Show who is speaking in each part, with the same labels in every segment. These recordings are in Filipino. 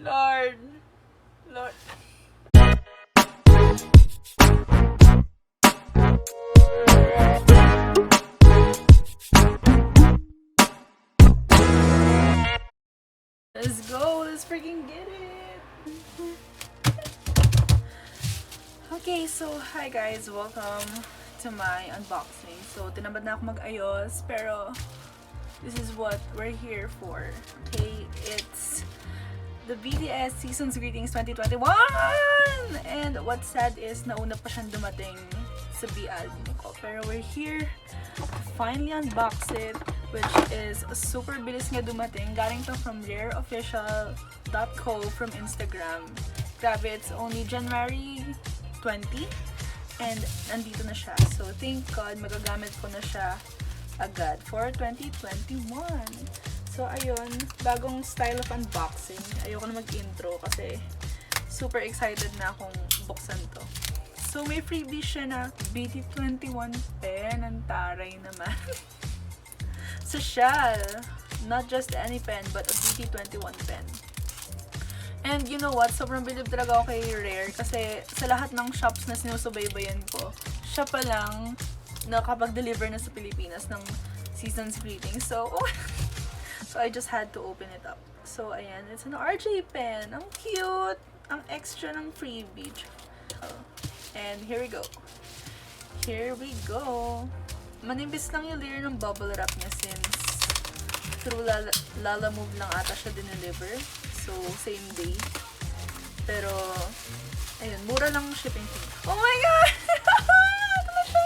Speaker 1: Lord. Lord. Let's go. Let's freaking get it. Okay, so hi guys. Welcome to my unboxing. So, tinamad na ako mag-ayos, pero this is what we're here for. Okay, it's the BTS Season's Greetings 2021! And what's sad is, nauna pa siyang dumating sa B-album ko. Pero we're here to finally unbox it, which is super bilis nga dumating. Galing to from rareofficial.co from Instagram. Grabe, it's only January 20 and nandito na siya. So, thank God, magagamit ko na siya agad for 2021. So, ayun, bagong style of unboxing. Ayoko na mag-intro kasi super excited na akong buksan to. So, may freebie siya na BT21 pen. Ang taray naman. Social. Not just any pen, but a BT21 pen. And you know what? Sobrang bilib talaga ako kay Rare kasi sa lahat ng shops na sinusubaybayan ko, siya pa lang nakapag-deliver na sa Pilipinas ng Season's Greetings. So, so I just had to open it up. So, ayan. It's an RJ pen. Ang cute! Ang extra ng freebie. And here we go. Here we go. Manimbis lang yung layer ng bubble wrap niya since through Lala Move lang ata siya dineliver. So, same day. Pero, ayun, mura lang shipping fee. Oh my God! Ito na siya!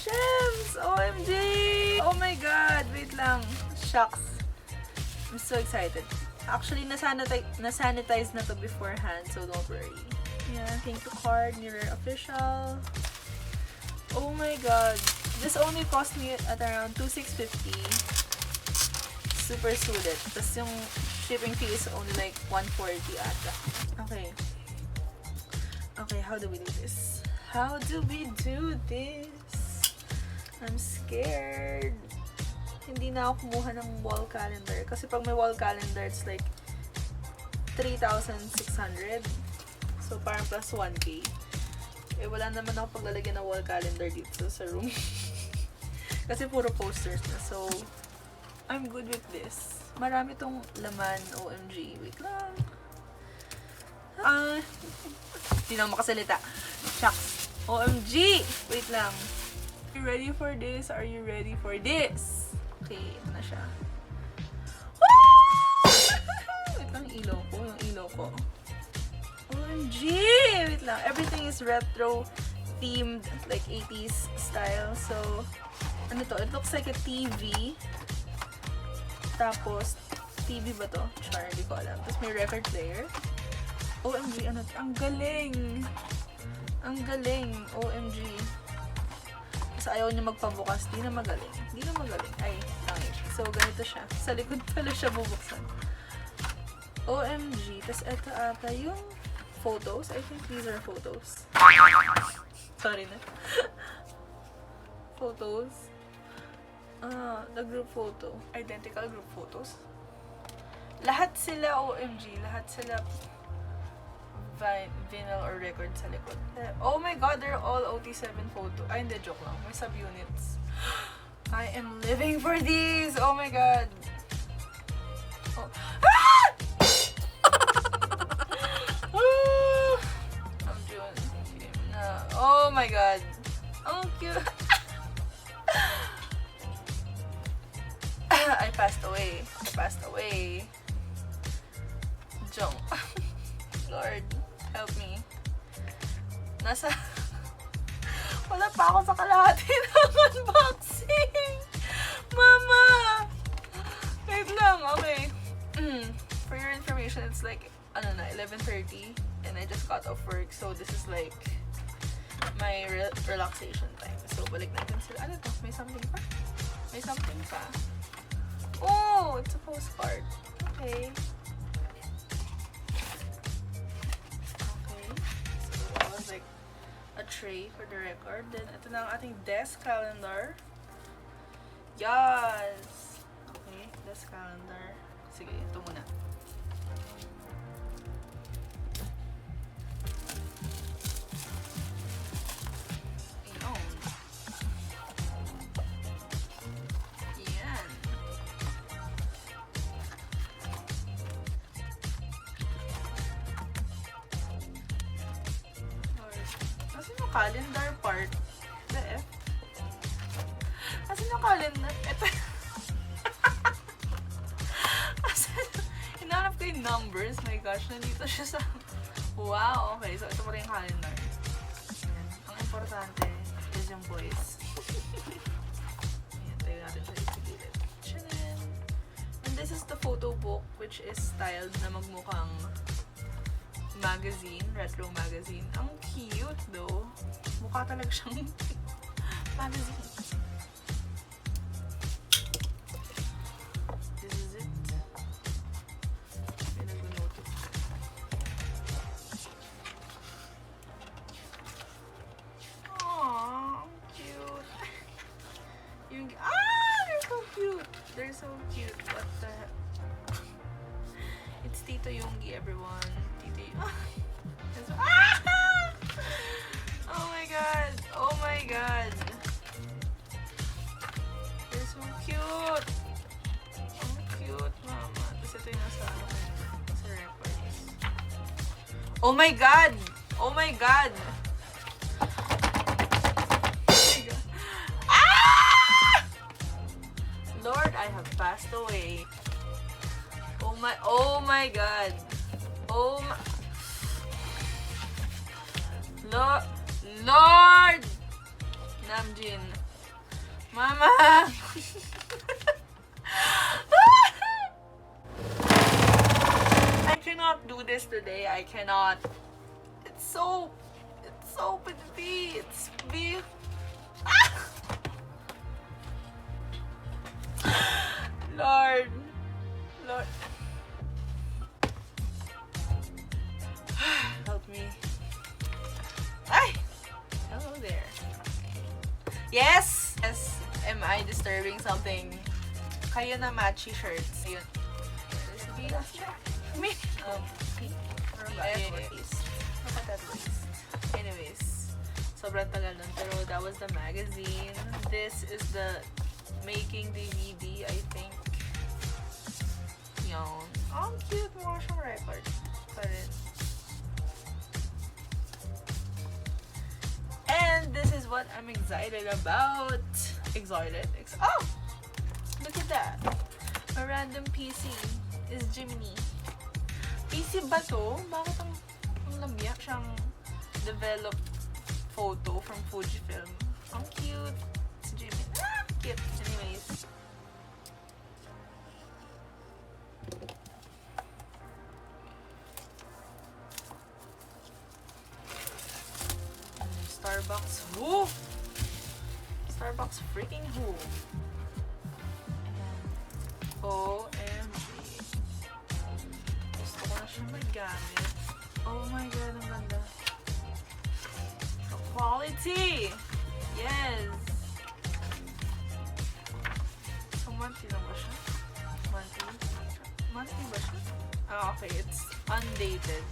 Speaker 1: Shems! OMG! Oh my God! Wait lang. Shucks. I'm so excited. Actually, nasanitize na to beforehand, so don't worry. Yeah, thank you card ni Rare Official. Oh my God! This only cost me at around 2,650. Super sulit. Tapos yung shipping fee is only like 140 ata. Okay. Okay, how do we do this? How do we do this? I'm scared. Hindi na ako kumuha ng wall calendar. Kasi pag may wall calendar, it's like 3,600. So, parang plus 1K. Eh, wala naman ako paglalagyan ng wall calendar dito sa room. Kasi puro posters na. So, I'm good with this. Marami tong laman, OMG. Wait lang. Hindi na makasalita. Shucks. OMG! Wait lang. Are you ready for this? Are you ready for this? Okay, ito na siya. Wait lang, yung ilaw ko. Yung ilaw ko. OMG! Wait lang. Everything is retro themed, like 80s style. So, ano to? It looks like a TV. Tapos, TV ba to? Char, hindi ko alam. Tapos may record player. OMG, ano to? Ang galing! Ang galing! OMG. Kasi ayaw niya magpabukas. Di na magaling. Di na magaling. Ay, langit. So, ganito siya. Sa likod pala siya bubuksan. OMG. Tapos, eto ata yung photos. I think these are photos. Sorry na. Photos. The group photo. Identical group photos. Lahat sila OMG. Lahat sila vinyl or record sa likod. Oh my God, they're all OT7 photo. Ay, hindi, joke lang. May subunits. I am living for these! Oh my God! Oh. Ah! I'm doing na. Oh my God! Ang cute! I passed away. I passed away. Jump. Lord, help me. Nasa... Wala pa ako sa kalahati ng unboxing. Mama! Wait lang, okay. For your information, it's like, ano na, 11:30. And I just got off work. So, this is like my relaxation time. So, balik natin sila. Ano to? May something pa? May something pa. Oh, it's a postcard. Okay. Okay. So that was like a tray for the record. Then ito na ang ating desk calendar. Yes! Okay, desk calendar. Sige, ito muna. calendar part. The F? Asan yung calendar? Ito. Asan? Hinahanap ko yung numbers. My gosh, nandito siya sa... Wow, okay. So, ito pa rin yung calendar. Ayan. Ang importante is yung voice. Ayan, tayo natin siya ipigilit. Chanan! And this is the photo book, which is styled na magmukhang magazine, retro magazine. Ang cute, though. Mukha talaga siyang magazine. This is it. May nag-note. Aww, ang cute. Yung, they're so cute. They're so cute. What the heck? It's Tito Yonggi, everyone. Tito Yonggi. Oh my god! Oh my god! They're so cute! Ang cute, mama. Tapos ito yung nasa records. Oh my god! Oh my god! Oh my god. Ah! Lord, I have passed away. Oh my god. Oh my... Lord! Namjin. Mama! I cannot do this today. I cannot. It's so pretty. It's big. Lord. Help me. Ay! Hello there. Yes! Yes! Am I disturbing something? Kayo na matchy shirts. Ayun. Me? Anyways. Sobrang tagal nun. Pero that was the magazine. This is the making DVD, I think. Yun. Ang cute mo siyang record. Pa rin. And this is what I'm excited about. Excited? Oh! Look at that. A random PC is Jiminy. PC ba to? Bakit ang lamyak siyang developed photo from Fujifilm? Ang cute. It's Jiminy. Cute. Anyways. Starbucks who? Starbucks freaking who? OMG. Gusto ko na siya magamit. Oh my god, ang ganda. The quality! Yes! So, monthly lang ba siya? Monthly? Monthly ba siya? Ah, okay. It's undated.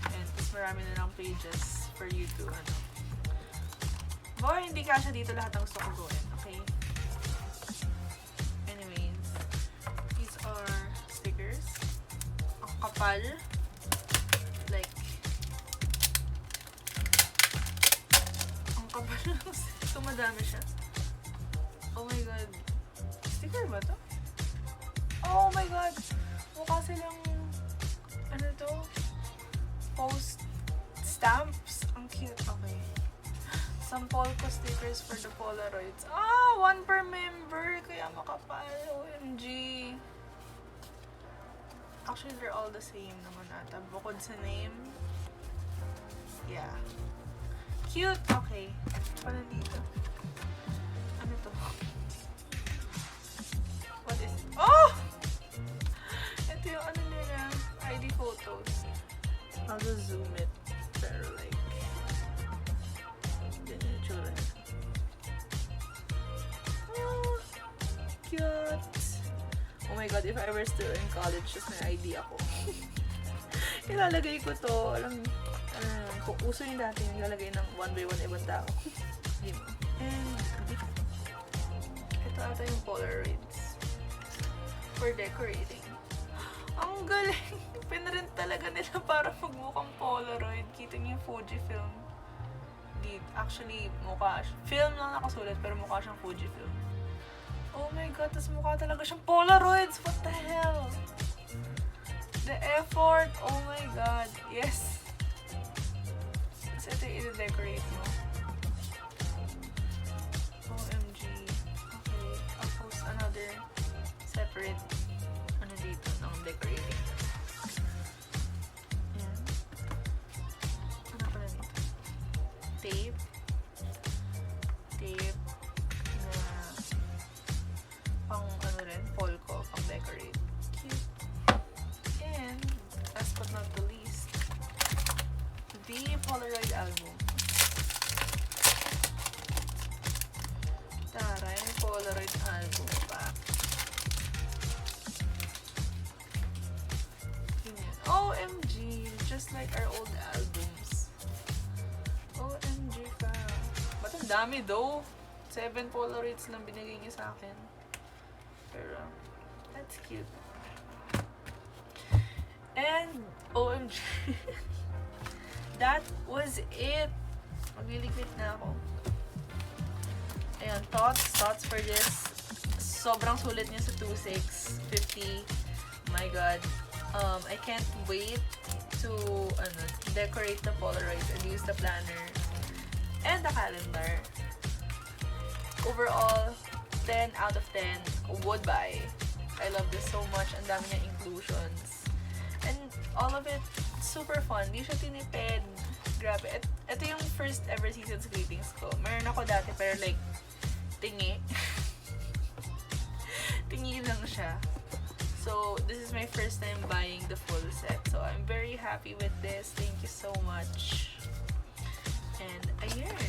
Speaker 1: And tapos marami na lang pages for you to, Boy, hindi kasha dito lahat ng gusto ko gawin, okay? Anyways, these are stickers. Ang kapal. Like, ang kapal. So, madami siya. Oh my god. Sticker ba to? Oh my god! Mukha silang, to? Post stamps. Ang cute. Okay. Some Polko stickers for the polaroids. Ah! 1 per member! Kaya makapal. OMG. Actually, they're all the same naman ata. Bukod sa name. Yeah. Cute! Okay. Ano dito? Ano to? What is it? Oh! Ito yung ano nila. ID photos. I'll just zoom it. Pero like, ganyan yung tsura niya. Oh, cute! Oh my god, if I were still in college, just may ID ako. Ilalagay ko to. Kung uso yung dati, ilalagay ng 1 by 1 ibang tao. And, ito ata yung polaroids. For decorating. Ang galing! Pinrint talaga nila para magmukhang polaroid. Kita niyo yung Fujifilm. Hindi, actually, mukha film lang nakasulat, pero mukha siyang Fujifilm. Oh my god, tas mukha talaga siyang Polaroids! What the hell? The effort! Oh my god, yes! Tapos ito yung i-decorate mo. OMG. Okay, I'll post another separate dito ng decorating. Ayan. Ano pala dito? Tape na pang polko, pang decorate. Cute. And last but not the least, the Polaroid album. Taray, Polaroid album pa. OMG, just like our old albums. OMG pa. Ba't ang dami though? 7 Polaroids lang binigay niya sa akin. Pero, that's cute. And, OMG. That was it. Magliligpit na ako. Ayan, thoughts for this. Sobrang sulit niya sa 2.650. My god. I can't wait to decorate the Polaroids and use the planner and the calendar. Overall, 10 out of 10 would buy. I love this so much. Ang dami niyang inclusions. And all of it, super fun. Di siya tinipid. Grabe. Ito yung first ever season's greetings ko. Meron ako dati pero like, tingi. Tingi lang siya. So, this is my first time buying the full set. So, I'm very happy with this. Thank you so much. And, ayun.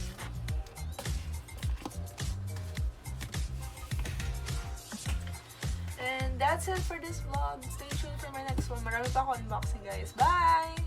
Speaker 1: And that's it for this vlog. Stay tuned for my next one. Marami pa ako unboxing, guys. Bye!